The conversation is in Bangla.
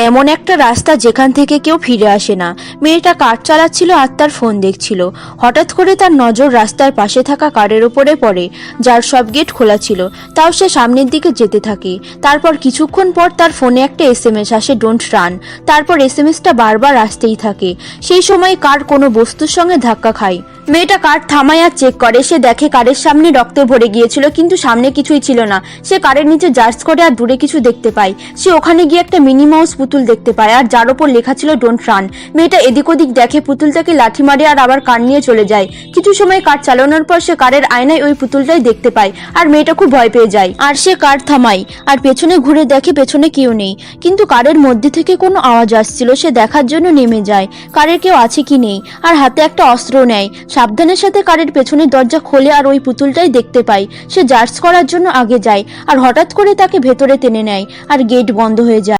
এমন একটা রাস্তা যেখান থেকে কেউ ফিরে আসে না। মেয়েটা কার চালাচ্ছিল আর তার ফোন দেখছিল। হঠাৎ করে তার নজর রাস্তার পাশে থাকা কারের উপরে পড়ে, যার সব গেট খোলা ছিল। তাও সে সামনের দিকে যেতে থাকে। তারপর কিছুক্ষণ পর তার ফোনে একটা এসএমএস আসে, ডোন্ট রান। তারপর এসএমএসটা বারবার আসতেই থাকে। সেই সময় কার কোনো বস্তুর সঙ্গে ধাক্কা খায়। মেয়েটা কার থামায় আর চেক করে। সে দেখে কারের সামনে রক্তে ভরে গিয়েছিল, কিন্তু সামনে কিছুই ছিল না। সে কারের নিচে জার্চ করে আর দূরে কিছু দেখতে পায়। সে ওখানে গিয়ে একটা মিনি মাউস পুতুল দেখতে পায়, আর যার ওপর লেখা ছিল ডোন্ট রান। মেয়েটা এদিক ওদিক দেখে, পুতুলটাকে লাঠি মারে আর আবার কার নিয়ে চলে যায়। কিছু সময় কার চালানোর পর সে কারের আয়নায় ওই পুতুলটাই দেখতে পায়, আর মেয়েটা খুব ভয় পেয়ে যায়। আর সে কার থামায় আর পেছনে ঘুরে দেখে পেছনে কেউ নেই, কিন্তু কারের মধ্যে থেকে কোনো আওয়াজ আসছিল। সে দেখার জন্য নেমে যায় কারের কেউ আছে কি নেই, আর হাতে একটা অস্ত্র নেয়। সাবধানের সাথে কারের পেছনের দরজা খোলে আর ওই পুতুলটাই দেখতে পায়। সে জার্চ করার জন্য আগে যায়, আর হঠাৎ করে তাকে ভেতরে টেনে নেয় আর গেট বন্ধ হয়ে যায়।